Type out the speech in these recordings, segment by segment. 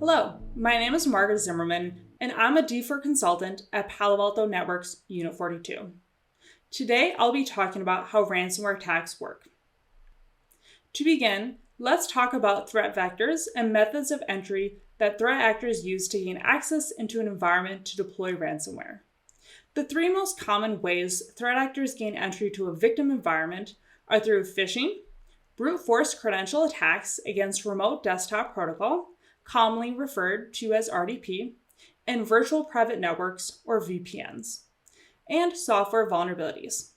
Hello, my name is Margaret Zimmermann, and I'm a DFIR consultant at Palo Alto Networks Unit 42. Today, I'll be talking about how ransomware attacks work. To begin, let's talk about threat vectors and methods of entry that threat actors use to gain access into an environment to deploy ransomware. The three most common ways threat actors gain entry to a victim environment are through phishing, brute force credential attacks against remote desktop protocol, commonly referred to as RDP, and virtual private networks, or VPNs, and software vulnerabilities.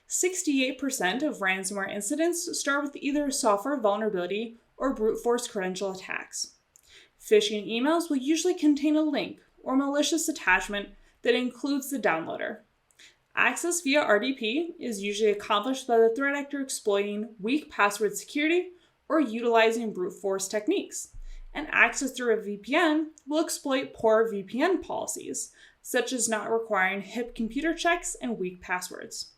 68% of ransomware incidents start with either a software vulnerability or brute force credential attacks. Phishing emails will usually contain a link or malicious attachment that includes the downloader. Access via RDP is usually accomplished by the threat actor exploiting weak password security or utilizing brute force techniques. And access through a VPN will exploit poor VPN policies, such as not requiring HIP computer checks and weak passwords.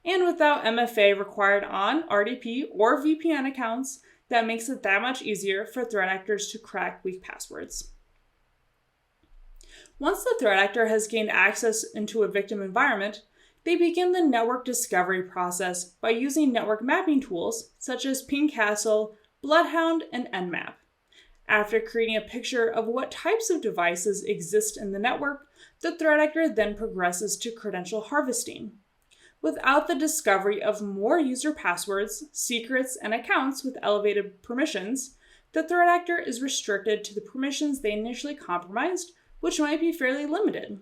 And without MFA required on RDP or VPN accounts, that makes it that much easier for threat actors to crack weak passwords. Once the threat actor has gained access into a victim environment, they begin the network discovery process by using network mapping tools such as Pingcastle, Bloodhound, and Nmap. After creating a picture of what types of devices exist in the network, the threat actor then progresses to credential harvesting. Without the discovery of more user passwords, secrets, and accounts with elevated permissions, the threat actor is restricted to the permissions they initially compromised, which might be fairly limited.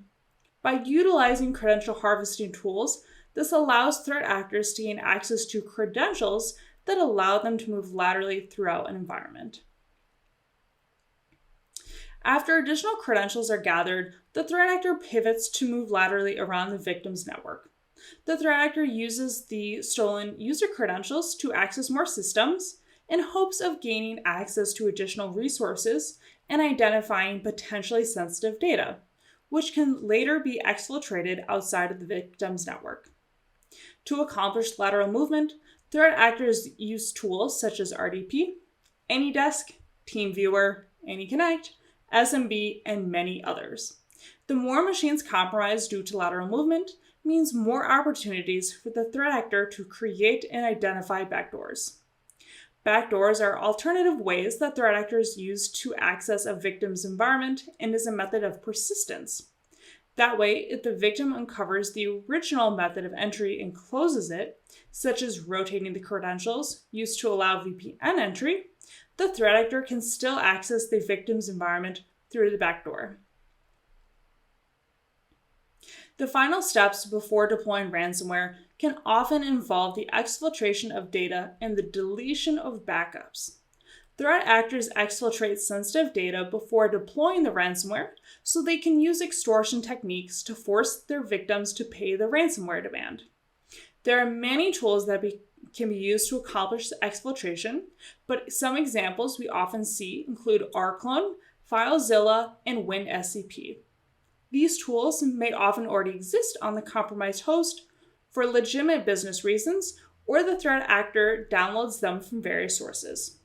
By utilizing credential harvesting tools, this allows threat actors to gain access to credentials that allow them to move laterally throughout an environment. After additional credentials are gathered, the threat actor pivots to move laterally around the victim's network. The threat actor uses the stolen user credentials to access more systems in hopes of gaining access to additional resources and identifying potentially sensitive data, which can later be exfiltrated outside of the victim's network. To accomplish lateral movement, threat actors use tools such as RDP, AnyDesk, TeamViewer, AnyConnect, SMB, and many others. The more machines compromised due to lateral movement means more opportunities for the threat actor to create and identify backdoors. Backdoors are alternative ways that threat actors use to access a victim's environment and is a method of persistence. That way, if the victim uncovers the original method of entry and closes it, such as rotating the credentials used to allow VPN entry, the threat actor can still access the victim's environment through the backdoor. The final steps before deploying ransomware can often involve the exfiltration of data and the deletion of backups. Threat actors exfiltrate sensitive data before deploying the ransomware so they can use extortion techniques to force their victims to pay the ransomware demand. There are many tools that can be used to accomplish the exfiltration, but some examples we often see include rclone, FileZilla, and WinSCP. These tools may often already exist on the compromised host for legitimate business reasons, or the threat actor downloads them from various sources.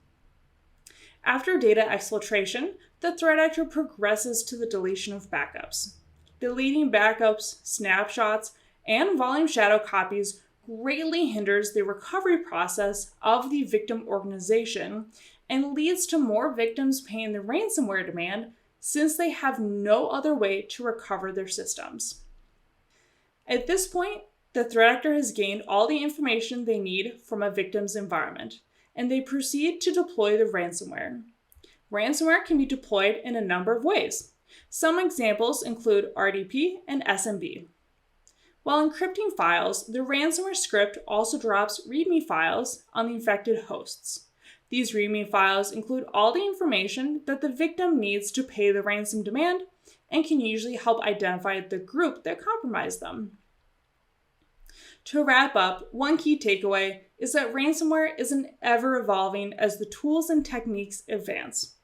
After data exfiltration, the threat actor progresses to the deletion of backups. Deleting backups, snapshots, and volume shadow copies greatly hinders the recovery process of the victim organization and leads to more victims paying the ransomware demand since they have no other way to recover their systems. At this point, the threat actor has gained all the information they need from a victim's environment, and they proceed to deploy the ransomware. Ransomware can be deployed in a number of ways. Some examples include RDP and SMB. While encrypting files, the ransomware script also drops README files on the infected hosts. These README files include all the information that the victim needs to pay the ransom demand and can usually help identify the group that compromised them. To wrap up, one key takeaway is that ransomware is ever evolving as the tools and techniques advance.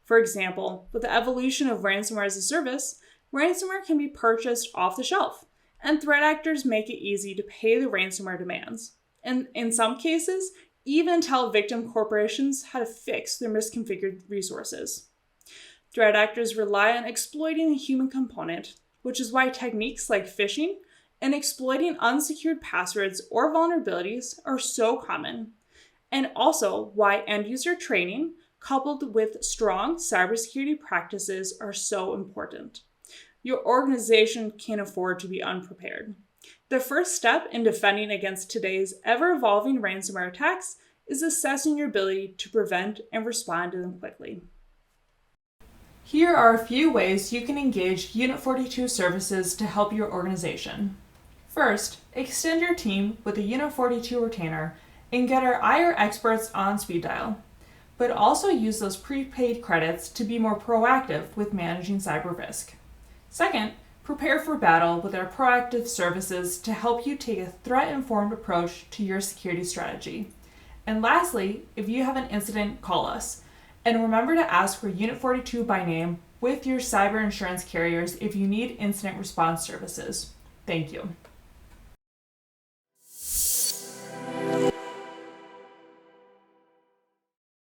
For example, with the evolution of ransomware as a service, ransomware can be purchased off the shelf, and threat actors make it easy to pay the ransomware demands. And in some cases, even tell victim corporations how to fix their misconfigured resources. Threat actors rely on exploiting the human component, which is why techniques like phishing and exploiting unsecured passwords or vulnerabilities are so common, and also why end-user training coupled with strong cybersecurity practices are so important. Your organization can't afford to be unprepared. The first step in defending against today's ever-evolving ransomware attacks is assessing your ability to prevent and respond to them quickly. Here are a few ways you can engage Unit 42 services to help your organization. First, extend your team with a Unit 42 retainer and get our IR experts on speed dial, but also use those prepaid credits to be more proactive with managing cyber risk. Second, prepare for battle with our proactive services to help you take a threat-informed approach to your security strategy. And lastly, if you have an incident, call us. And remember to ask for Unit 42 by name with your cyber insurance carriers if you need incident response services. Thank you.